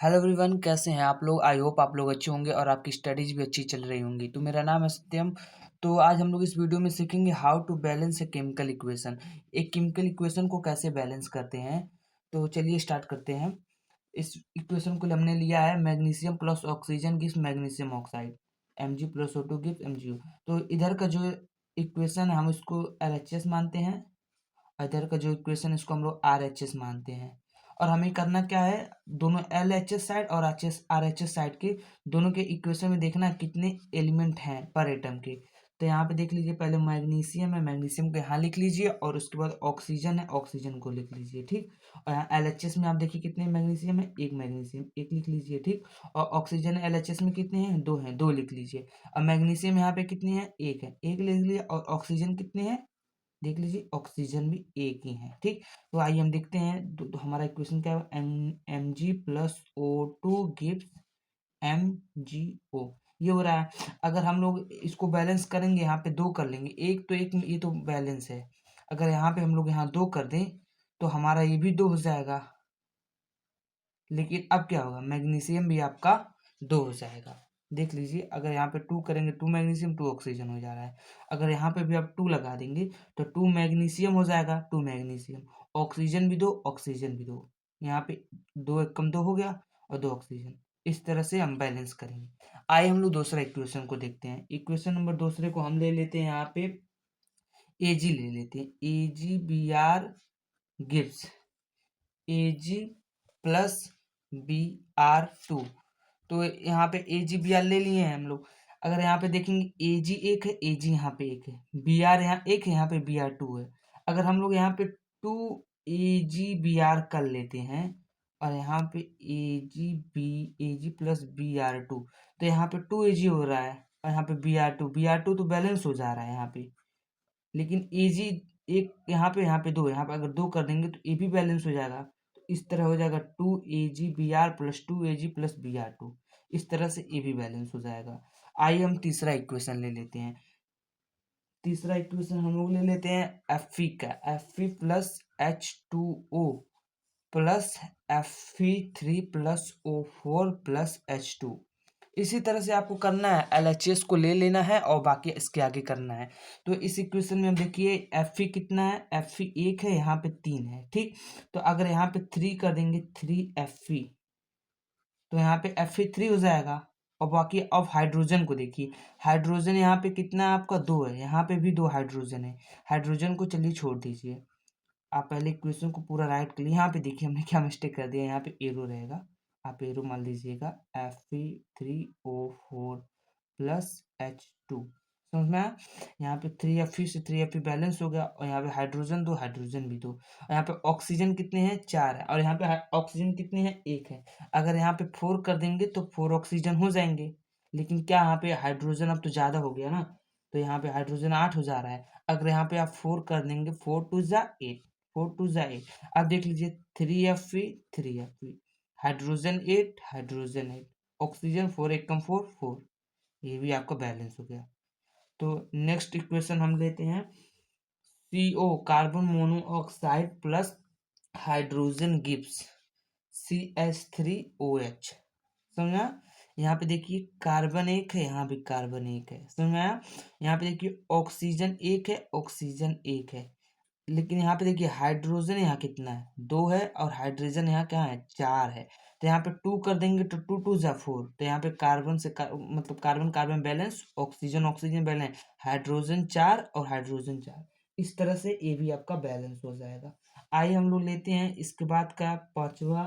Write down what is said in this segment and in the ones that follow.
Hello everyone, कैसे हैं आप लोग। आई होप आप लोग अच्छे होंगे और आपकी स्टडीज भी अच्छी चल रही होंगी। तो मेरा नाम है सत्यम। तो आज हम लोग इस वीडियो में सीखेंगे how to balance a chemical equation. एक केमिकल इक्वेशन को कैसे बैलेंस करते हैं। तो चलिए स्टार्ट करते हैं। इस इक्वेशन को हमने लिया है magnesium plus oxygen gives magnesium oxide, Mg plus O2 gives MgO। तो इधर का जो इक्वेशन है हम इसको LHS मानते हैं, इधर का जो इक्वेशन है इसको हम लोग RHS मानते हैं। और हमें करना क्या है, दोनों LHS साइड और RHS साइड के दोनों के इक्वेशन में देखना है कितने एलिमेंट हैं पर एटम के। तो यहाँ पे देख लीजिए, पहले मैग्नीशियम है, मैग्नीशियम को यहाँ लिख लीजिए और उसके बाद ऑक्सीजन है, ऑक्सीजन को लिख लीजिए, ठीक। और यहाँ LHS में आप देखिए कितने मैग्नीशियम है, एक मैग्नीशियम, एक लिख लीजिए, ठीक। और ऑक्सीजन LHS में कितने हैं, दो हैं, दो लिख लीजिए। और मैग्नीशियम यहाँ पे कितने हैं, एक है, एक लिख लीजिए। और ऑक्सीजन कितने हैं, देख लीजिए, ऑक्सीजन भी एक ही है, ठीक। तो आइए हम देखते हैं। तो हमारा इक्वेशन क्या है, Mg plus O2 gives MgO। ये हो रहा है। अगर हम लोग इसको बैलेंस करेंगे, यहाँ पे दो कर लेंगे, एक तो एक ये तो बैलेंस है। अगर यहाँ पे हम लोग यहाँ दो कर दें तो हमारा ये भी दो हो जाएगा। लेकिन अब क्या होगा, मैग्नीशियम भी आपका दो हो जाएगा। देख लीजिए, अगर यहाँ पे टू करेंगे, टू मैग्नीशियम टू ऑक्सीजन हो जा रहा है। अगर यहाँ पे भी आप टू लगा देंगे तो टू मैग्नीशियम हो जाएगा, टू मैग्नीशियम, ऑक्सीजन भी दो, ऑक्सीजन भी दो। यहाँ पे दो एक कम दो हो गया और दो ऑक्सीजन। इस तरह से हम बैलेंस करेंगे। आइए हम लोग दूसरा इक्वेशन को देखते हैं। इक्वेशन नंबर दूसरे को हम ले लेते हैं, यहाँ पे Ag ले लेते हैं। AgBr gives Ag plus Br2। तो यहाँ पे AgBr ले लिए हैं हम लोग। अगर यहाँ पे देखेंगे, Ag एक है, Ag यहाँ पे एक है, Br यहाँ एक है, यहाँ पे Br2 है। अगर हम लोग यहाँ पे 2AgBr कर लेते हैं और यहाँ पे Ag प्लस Br2, तो यहाँ पे 2Ag हो रहा है और यहाँ पे Br2 तो बैलेंस हो जा रहा है यहाँ पे। लेकिन Ag एक यहाँ पे दो, यहाँ पे अगर दो कर देंगे तो ये भी बैलेंस हो जाएगा। तो इस तरह हो जाएगा 2AgBr plus 2Ag plus Br2। इस तरह से ये भी बैलेंस हो जाएगा। आइए हम तीसरा इक्वेशन ले लेते हैं। तीसरा इक्वेशन हम लोग ले लेते हैं Fe का, Fe plus H2O plus Fe3 plus O4 plus H2। इसी तरह से आपको करना है, LHS को ले लेना है और बाकी इसके आगे करना है। तो इस इक्वेशन में हम देखिए, Fe कितना है, Fe एक है, यहाँ पे तीन है, ठीक। तो अगर यहाँ पे थ्री कर देंगे, 3Fe, तो यहाँ पे Fe3 हो जाएगा। और बाकी अब हाइड्रोजन को देखिए, हाइड्रोजन यहाँ पे कितना है आपका, दो है, यहाँ पे भी दो हाइड्रोजन है। हाइड्रोजन को चलिए छोड़ दीजिए, आप पहले इक्वेशन को पूरा राइट कर लिए। यहाँ पे देखिए हमने क्या मिस्टेक कर दिया, यहाँ पे एरो रहेगा, आप एरो मान लीजिएगा, Fe3O4 प्लस H2। समझ में आया। यहाँ पे 3Fe से 3Fe बैलेंस हो गया और यहाँ पे हाइड्रोजन दो, हाइड्रोजन भी दो। और यहाँ पे ऑक्सीजन कितने हैं, चार है, और यहाँ पे ऑक्सीजन कितने हैं, एक है। अगर यहाँ पे 4 कर देंगे तो 4 ऑक्सीजन हो जाएंगे। लेकिन क्या यहाँ पे हाइड्रोजन अब तो ज़्यादा हो गया ना, तो यहाँ पे हाइड्रोजन 8 हो जा रहा है। अगर यहाँ पे आप 4 कर देंगे, 4 2 ज़ा 8, 4 2 ज़ा 8। अब देख लीजिए, 3Fe, हाइड्रोजन 8, हाइड्रोजन 8, ऑक्सीजन 4, एक कम 4, 4। ये भी आपका बैलेंस हो गया। तो नेक्स्ट इक्वेशन हम लेते हैं, CO carbon monoxide plus hydrogen gives CH3OH। समझा। यहाँ पे देखिए कार्बन एक है, यहाँ भी कार्बन एक है, समझा। यहाँ पे देखिए ऑक्सीजन एक है, ऑक्सीजन एक है। लेकिन यहाँ पे देखिए हाइड्रोजन यहाँ कितना है, दो है, और हाइड्रोजन यहाँ क्या है, चार है। तो यहाँ पे टू कर देंगे तो 2 2 ज़ा 4। तो यहाँ पे कार्बन से मतलब carbon carbon balance, oxygen oxygen balance, hydrogen चार और हाइड्रोजन चार। इस तरह से ये भी आपका बैलेंस हो जाएगा। आइए हम लोग लेते हैं इसके बाद का पांचवा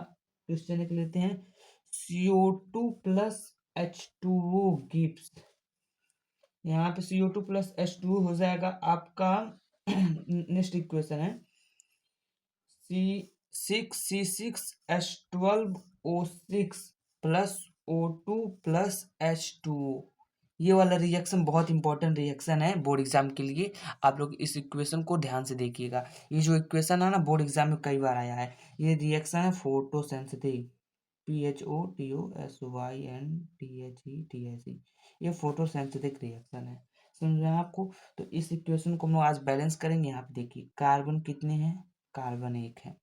क्वेश्चन एक लेते हैं, CO2 प्लस H2O गिव्स। यहाँ पे CO2 प्लस H2O हो जाएगा आपका। नेक्स्ट इक्वेशन है C6C6H12O6 plus O2 plus H2O। ये वाला रिएक्शन बहुत इंपॉर्टेंट रिएक्शन है बोर्ड एग्जाम के लिए। आप लोग इस इक्वेशन को ध्यान से देखिएगा। ये जो इक्वेशन है ना, बोर्ड एग्जाम में कई बार आया है। ये रिएक्शन है फोटोसिंथेसिस, PHOTOSYNTHETHE। ये फोटोसिंथेटिक रिएक्शन है, समझ रहे हैं आपको। तो इस इक्वेशन को हम लोग आज बैलेंस करेंगे। यहाँ पे देखिए कार्बन कितने हैं, कार्बन एक है,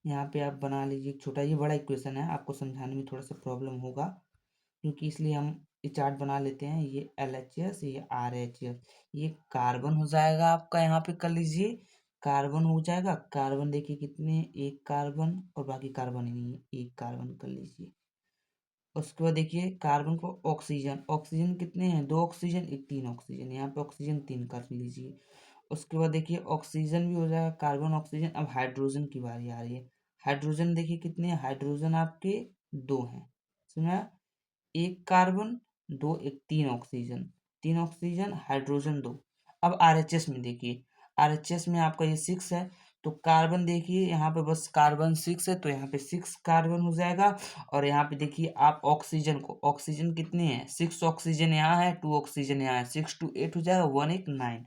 यहाँ पे आप बना लीजिए छोटा, ये बड़ा इक्वेशन है, आपको समझाने में थोड़ा सा प्रॉब्लम होगा, क्योंकि इसलिए हम ये चार्ट बना लेते हैं। ये LHS, ये RHS, ये कार्बन हो जाएगा आपका, यहाँ पे कर लीजिए कार्बन हो जाएगा। कार्बन देखिए कितने, एक कार्बन और बाकी कार्बन ही नहीं है, एक कार्बन कर लीजिए। उसके बाद देखिए कार्बन को ऑक्सीजन, ऑक्सीजन कितने हैं, दो ऑक्सीजन, एक तीन ऑक्सीजन, यहाँ पे ऑक्सीजन तीन कर लीजिए। उसके बाद देखिए ऑक्सीजन भी हो जाएगा, कार्बन ऑक्सीजन। अब हाइड्रोजन की बारी आ रही है। हाइड्रोजन देखिए कितने हैं, हाइड्रोजन आपके दो हैं, सुना, एक कार्बन, दो, एक, तीन ऑक्सीजन, तीन ऑक्सीजन, हाइड्रोजन दो। अब RHS में देखिए, RHS में आपका ये 6 है, तो कार्बन देखिए यहाँ पे बस कार्बन 6 है, तो यहाँ पे 6 कार्बन हो जाएगा। और यहाँ पे देखिए आप ऑक्सीजन को, ऑक्सीजन कितने हैं, 6 ऑक्सीजन यहाँ है, 2 ऑक्सीजन यहाँ है, 6 2 8 हो जाएगा, 1 1 9।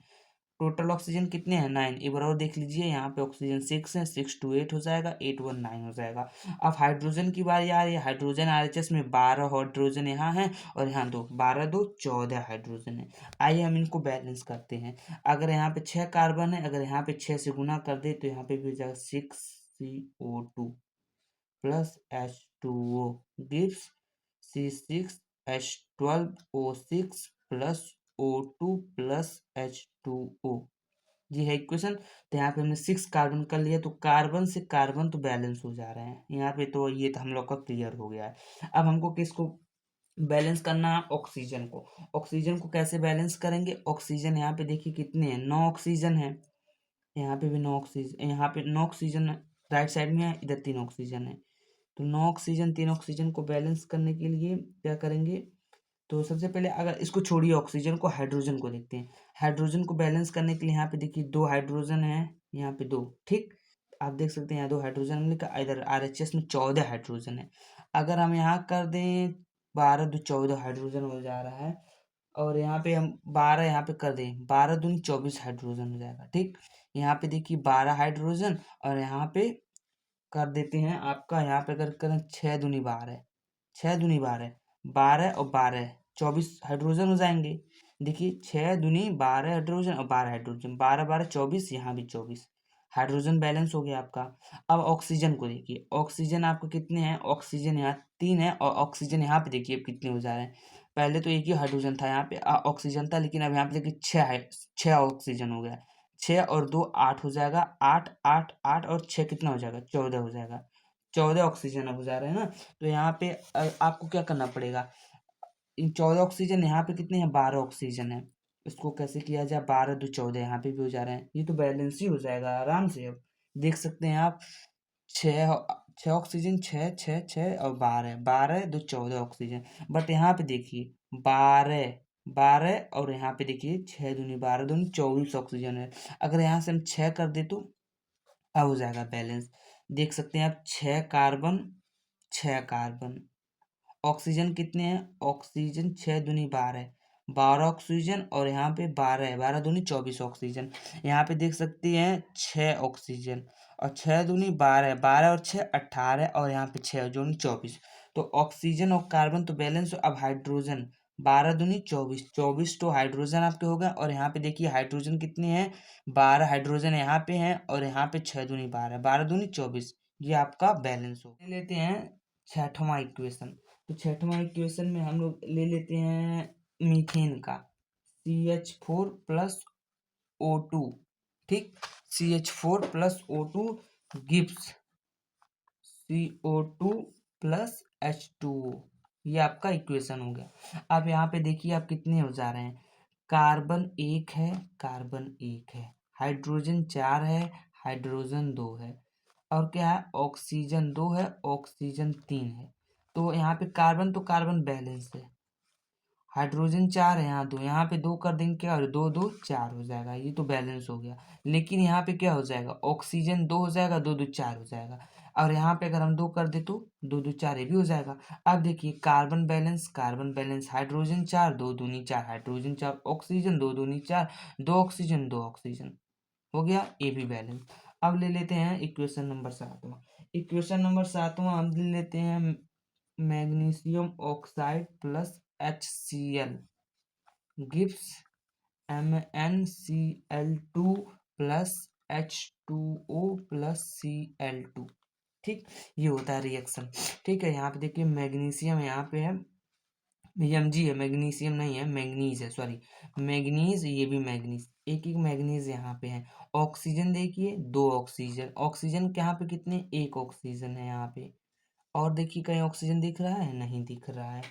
टोटल ऑक्सीजन कितने हैं, 9। एक बार और देख लीजिए, यहाँ पे ऑक्सीजन 6 है, 6 2 8 हो जाएगा, 8 1 9 हो जाएगा। अब हाइड्रोजन की बारी आ रही है। हाइड्रोजन RHS में 12 हाइड्रोजन यहाँ है और यहाँ दो, 12 2 14 हाइड्रोजन है। आइए हम इनको बैलेंस करते हैं। अगर यहाँ पे 6 कार्बन है, अगर यहाँ पे 6 से गुना कर दे तो यहाँ पे भी हो जाएगा 6CO2 plus H2O gives C6H12O6 plus O2 plus H2O। जी है इक्वेशन। तो यहाँ पे हमने 6 कार्बन कर लिया, तो कार्बन से कार्बन तो बैलेंस हो जा रहे हैं यहाँ पे, तो ये तो हम लोग का क्लियर हो गया है। अब हमको किसको बैलेंस करना है, ऑक्सीजन को। ऑक्सीजन को कैसे बैलेंस करेंगे, ऑक्सीजन यहाँ पे देखिए कितने हैं, 9 ऑक्सीजन है, यहाँ पे भी 9 ऑक्सीजन, यहाँ पे 9 ऑक्सीजन राइट साइड में है, इधर 3 ऑक्सीजन है। तो 9 ऑक्सीजन, 3 ऑक्सीजन को बैलेंस करने के लिए क्या करेंगे, तो सबसे पहले अगर इसको छोड़िए ऑक्सीजन को, हाइड्रोजन को देखते हैं। हाइड्रोजन को बैलेंस करने के लिए यहाँ पे देखिए दो हाइड्रोजन है, यहाँ पे दो, ठीक, आप देख सकते हैं यहाँ दो हाइड्रोजन हमने कहा, इधर RHS में 14 हाइड्रोजन है। अगर हम यहाँ कर दें 12 दो 14 हाइड्रोजन हो जा रहा है, और यहाँ पे हम 12 यहाँ पे कर दें, 12 दूनी 24 हाइड्रोजन हो जाएगा, ठीक। यहाँ पे देखिए 12 हाइड्रोजन, और यहाँ पे कर देते हैं आपका, यहाँ पे अगर करें 6 दूनी 12, 6 दूनी 12, 12 और 12 24 हाइड्रोजन हो जाएंगे। देखिए 6 दूनी 12 हाइड्रोजन और 12 हाइड्रोजन, 12 12 24, यहाँ भी 24 हाइड्रोजन बैलेंस हो गया आपका। अब ऑक्सीजन को देखिए, ऑक्सीजन आपको कितने हैं, ऑक्सीजन यहाँ 3 है, और ऑक्सीजन यहाँ पे देखिए अब कितने हो जा रहे हैं। पहले तो एक ही हाइड्रोजन था यहाँ पे, ऑक्सीजन था, लेकिन अब यहाँ पे देखिए 6 ऑक्सीजन हो गया। 6 और 2 8 हो जाएगा, 8 8 8 और 6 कितना हो जाएगा, 14 हो जाएगा। 14 ऑक्सीजन अब हो जा रहे हैं ना। तो यहाँ पे आपको क्या करना पड़ेगा, इन 14 ऑक्सीजन, यहाँ पे कितने हैं, 12 ऑक्सीजन है। इसको कैसे किया जाए, 12 दो 14, यहाँ पे भी हो जा रहे हैं, ये तो बैलेंस ही हो जाएगा आराम से। अब देख सकते हैं आप, छः छः ऑक्सीजन, छः छः छः और 12, 12 दो 14 ऑक्सीजन। बट यहाँ पे देखिए 12 12, और यहाँ पे देखिए 6 दूनी 12 दूनी 24 ऑक्सीजन है। अगर यहाँ से हम 6 कर दे तो अब हो जाएगा बैलेंस। देख सकते हैं आप, 6 कार्बन, 6 कार्बन, ऑक्सीजन कितने हैं, ऑक्सीजन 6 दूनी 12, 12 ऑक्सीजन, और यहाँ पे 12 है, 12 दूनी 24 ऑक्सीजन। यहाँ पे देख सकते हैं 6 ऑक्सीजन, और 6 दूनी 12, 12 और 6 18, और यहाँ पे 6 दूनी 24। तो ऑक्सीजन और कार्बन तो बैलेंस हो। अब हाइड्रोजन, 12 दूनी 24, 24 तो हाइड्रोजन आपके हो गए, और यहाँ पे देखिए हाइड्रोजन कितने हैं, 12 हाइड्रोजन यहाँ पे हैं, और यहाँ पे 6 दूनी 12, 12 दूनी 24, ये आपका बैलेंस हो। लेते हैं छठवां इक्वेशन। तो छठवां इक्वेशन में हम लोग ले लेते हैं मीथेन का, CH4 प्लस O2, ठीक, CH4 plus O2 gives CO2 plus H2O। ये आपका इक्वेशन हो गया। अब यहाँ पे देखिए आप कितने हो जा रहे हैं, कार्बन एक है, कार्बन एक है, हाइड्रोजन 4 है, हाइड्रोजन 2 है, और क्या है, ऑक्सीजन 2 है, ऑक्सीजन 3 है। तो यहाँ पे कार्बन तो कार्बन बैलेंस है, हाइड्रोजन 4 है, यहाँ 2, यहाँ पे 2 कर देंगे, क्या, और 2 2 4 हो जाएगा, ये तो बैलेंस हो गया। लेकिन यहाँ पे क्या हो जाएगा, ऑक्सीजन 2 हो जाएगा, 2 2 4 हो जाएगा, और यहाँ पे अगर हम 2 कर दे तो 2 2 4 ये भी हो जाएगा। अब देखिए carbon balance, carbon balance, hydrogen 4, 2 दूनी 4, हाइड्रोजन 4, ऑक्सीजन 2 दूनी 4, 2 ऑक्सीजन 2 ऑक्सीजन, हो गया ए भी बैलेंस। अब ले लेते हैं इक्वेशन नंबर 7वां। इक्वेशन नंबर 7वां हम ले लेते हैं magnesium oxide plus HCl gives MnCl2 plus H2O plus Cl2। ठीक, ये होता है रिएक्शन। ठीक है, यहाँ पे देखिए मैग्नीशियम यहाँ पे है, Mg है, मैग्नीशियम नहीं है, मैंगनीज है, सॉरी मैंगनीज, ये भी मैंगनीज, एक एक मैंगनीज यहाँ पे है। ऑक्सीजन देखिए 2 ऑक्सीजन, ऑक्सीजन यहाँ पे कितने, 1 ऑक्सीजन है यहाँ पे। और देखिए कहीं ऑक्सीजन दिख रहा है, नहीं दिख रहा है।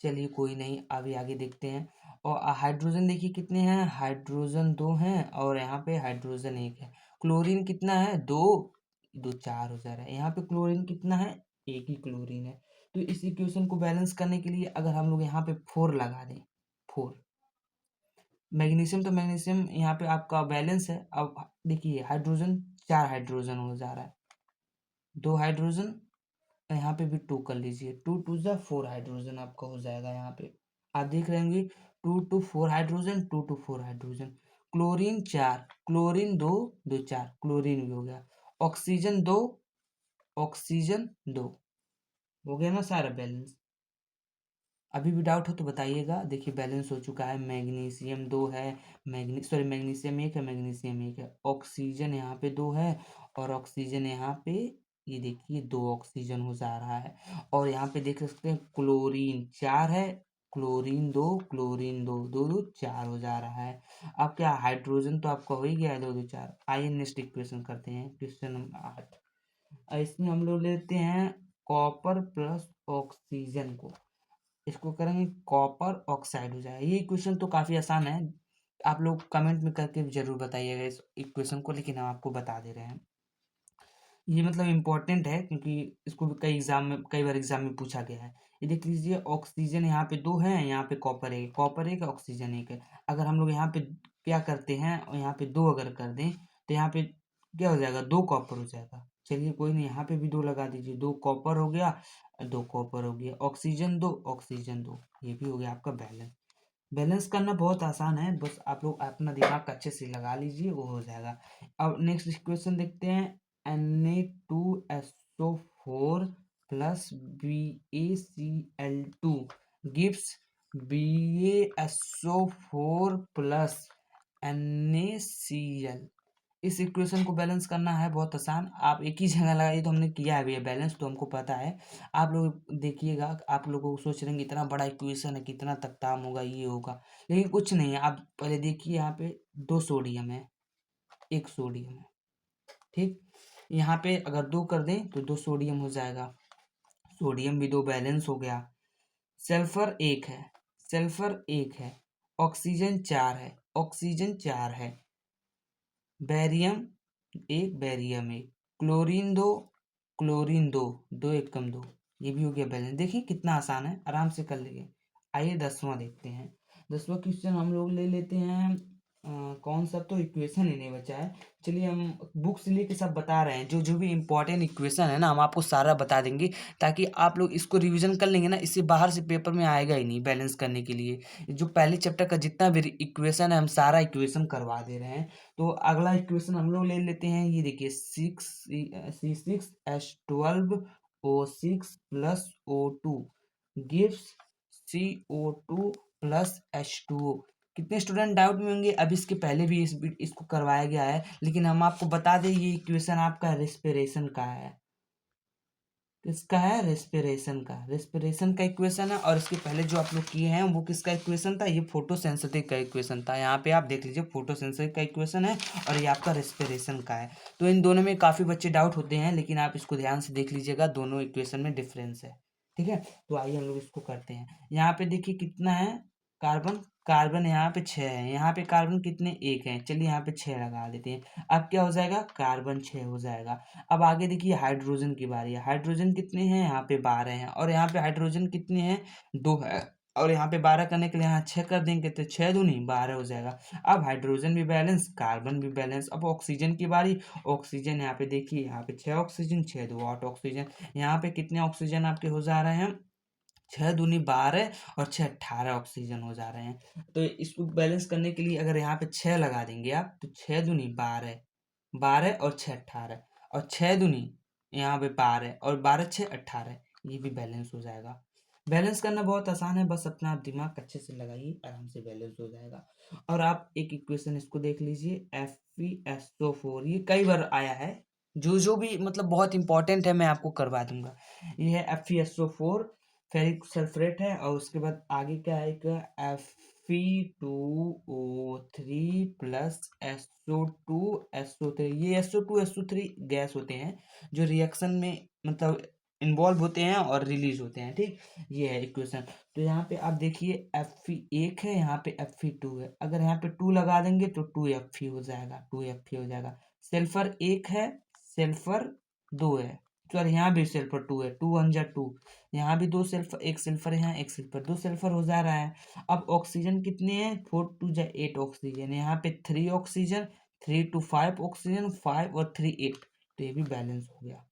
चलिए कोई नहीं, अभी आगे देखते हैं। और हाइड्रोजन देखिए कितने हैं, हाइड्रोजन 2 हैं और यहाँ पे हाइड्रोजन 1 है। क्लोरीन कितना है, 2, 2 4 हो जा रहा है। यहाँ पे क्लोरीन कितना है, 1 ही क्लोरीन है। तो इस इक्वेशन को बैलेंस करने के लिए अगर हम लोग यहाँ पे 4 लगा दें, 4, मैग्नीशियम तो मैग्नीशियम यहाँ पे आपका बैलेंस है। अब देखिए हाइड्रोजन, 4 हाइड्रोजन हो जा रहा है, 2 हाइड्रोजन, यहाँ पे भी 2 कर लीजिए, 2 टू जा 4 हाइड्रोजन आपका हो जाएगा। यहाँ पे आप देख रहे होंगे 2 to 4 hydrogen, 2 to 4 hydrogen. Chlorine 4, chlorine 2, 2 4, chlorine भी हो गया। ऑक्सीजन 2, ऑक्सीजन 2, हो गया ना सारा बैलेंस। अभी भी डाउट हो तो बताइएगा। देखिए बैलेंस हो चुका है, मैग्नीशियम 2 है, मैग्नीशियम 1 है, मैग्नीशियम 1 है, ऑक्सीजन यहाँ पे 2 है और ऑक्सीजन यहाँ पे, ये देखिए 2 ऑक्सीजन हो जा रहा है। और यहाँ पे देख सकते हैं क्लोरीन 4 है, क्लोरीन 2, क्लोरीन 2, 2 2 4 हो जा रहा है। अब क्या, हाइड्रोजन तो आपका हो ही गया है, 2 2 4। आइए नेक्स्ट इक्वेशन करते हैं, क्वेश्चन नंबर 8। इसमें हम लोग लेते हैं कॉपर प्लस ऑक्सीजन को, इसको करेंगे कॉपर ऑक्साइड हो जाएगा। ये इक्वेशन तो काफ़ी आसान है, आप लोग कमेंट में करके ज़रूर बताइएगा इस इक्वेशन को, लेकिन हम आपको बता दे रहे हैं। ये मतलब इम्पोर्टेंट है क्योंकि इसको भी कई बार एग्जाम में पूछा गया है। ये देख लीजिए ऑक्सीजन यहाँ पे 2 है, यहाँ पे कॉपर 1, कॉपर 1 ऑक्सीजन 1 है। अगर हम लोग यहाँ पे क्या करते हैं और यहाँ पे 2 अगर कर दें तो यहाँ पे क्या हो जाएगा, 2 कॉपर हो जाएगा। चलिए कोई नहीं, यहाँ पे भी 2 लगा दीजिए, 2 कॉपर हो गया, 2 कॉपर हो गया, ऑक्सीजन 2, ऑक्सीजन 2, ये भी हो गया आपका बैलेंस। बैलेंस करना बहुत आसान है, बस आप लोग अपना दिमाग अच्छे से लगा लीजिए, वो हो जाएगा। अब नेक्स्ट इक्वेशन देखते हैं, Na2SO4 plus BaCl2 gives BaSO4 plus NaCl। इस इक्वेशन को बैलेंस करना है बहुत आसान, आप एक ही जगह लगाइए, तो हमने किया है भैया बैलेंस, तो हमको पता है। आप लोग देखिएगा, आप लोगों को सोच रहे हैं इतना बड़ा इक्वेशन है, कितना तक काम होगा, ये होगा, लेकिन कुछ नहीं है। आप पहले देखिए, यहाँ पे 2 सोडियम है, 1 सोडियम है, ठीक। यहाँ पे अगर 2 कर दें तो 2 सोडियम हो जाएगा, सोडियम भी 2 बैलेंस हो गया। सल्फर 1 है, सल्फर 1 है, ऑक्सीजन 4 है, ऑक्सीजन 4 है, बैरियम 1, बैरियम 1, क्लोरीन 2, क्लोरीन 2, 2 1 कम 2, ये भी हो गया बैलेंस। देखिए कितना आसान है, आराम से कर लेंगे। आइए 10वां देखते हैं। 10वां क्वेश्चन हम लोग ले लेते हैं, कौन सा, तो इक्वेशन ही नहीं बचा है। चलिए हम बुक से लेके सब बता रहे हैं, जो जो भी इम्पोर्टेंट इक्वेशन है ना, हम आपको सारा बता देंगे, ताकि आप लोग इसको रिवीजन कर लेंगे ना, इससे बाहर से पेपर में आएगा ही नहीं बैलेंस करने के लिए। जो पहले चैप्टर का जितना भी इक्वेशन है, हम सारा इक्वेशन करवा दे रहे हैं। तो अगला इक्वेशन हम लोग ले लेते हैं, ये देखिए C6H12O6 plus O2 gives CO2 plus H2O। कितने स्टूडेंट डाउट में होंगे, अब इसके पहले भी इसको करवाया गया है, लेकिन हम आपको बता दें ये इक्वेशन आपका रेस्पिरेशन का है। किसका है, रेस्पिरेशन का, रेस्पिरेशन का इक्वेशन है। और इसके पहले जो आप लोग किए हैं वो किसका इक्वेशन था, ये फोटोसेंसिटिव का इक्वेशन था। यहाँ पे आप देख लीजिए फोटोसेंसिटिव का इक्वेशन है और ये आपका रेस्पिरेशन का है। तो इन दोनों में काफ़ी बच्चे डाउट होते हैं, लेकिन आप इसको ध्यान से देख लीजिएगा, दोनों इक्वेशन में डिफरेंस है। ठीक है, तो आइए हम लोग इसको करते हैं। यहाँ पे देखिए कितना है, कार्बन, कार्बन यहाँ पे 6 है, यहाँ पे कार्बन कितने, 1 है। चलिए यहाँ पे 6 लगा देते हैं, अब क्या हो जाएगा, कार्बन 6 हो जाएगा। अब आगे देखिए हाइड्रोजन की बारी है, हाइड्रोजन कितने हैं, यहाँ पे 12 हैं, और यहाँ पे हाइड्रोजन कितने हैं, 2 है। और यहाँ पे 12 करने के लिए यहाँ 6 कर देंगे तो 6 दूनी 12 हो जाएगा। अब हाइड्रोजन भी बैलेंस, कार्बन भी बैलेंस। अब ऑक्सीजन की बारी, ऑक्सीजन यहाँ पे देखिए, यहाँ पे 6 ऑक्सीजन, 6 2 8 ऑक्सीजन। यहाँ पे कितने ऑक्सीजन आपके हो जा रहे हैं, 6 दूनी 12 और 6 18 ऑक्सीजन हो जा रहे हैं। तो इसको बैलेंस करने के लिए अगर यहाँ पे 6 लगा देंगे आप, तो 6 दूनी 12, 12 और 6 18, और 6 दूनी यहाँ पे 12 और 12 6 18, ये भी बैलेंस हो जाएगा। बैलेंस करना बहुत आसान है, बस अपना आप दिमाग अच्छे से लगाइए, आराम से बैलेंस हो जाएगा। और आप एक इक्वेशन इसको देख लीजिए, FeSO4, ये कई बार आया है, जो जो भी मतलब बहुत इंपॉर्टेंट है मैं आपको करवा दूंगा। ये है FeSO4 फेरिक सल्फेट है, और उसके बाद आगे क्या आएगा Fe2O3 प्लस SO2SO3। ये SO2SO3 गैस होते हैं जो रिएक्शन में मतलब इन्वॉल्व होते हैं और रिलीज होते हैं, ठीक। ये है इक्वेशन। तो यहाँ पे आप देखिए Fe1 है, यहाँ पे Fe2 है, अगर यहाँ पे 2 लगा देंगे तो 2Fe हो जाएगा, 2Fe हो जाएगा। सल्फर 1 है, सल्फर 2 है, सॉरी यहाँ भी सल्फर 2 है, 2 1 जा 2, यहाँ भी 2 सल्फर, एक सल्फर यहाँ, एक सल्फर, 2 सल्फर हो जा रहा है। अब ऑक्सीजन कितने हैं, 4 2 जा 8 ऑक्सीजन, यहाँ पे 3 ऑक्सीजन, 3 to 5 ऑक्सीजन, 5 और 3 8, तो ये भी बैलेंस हो गया।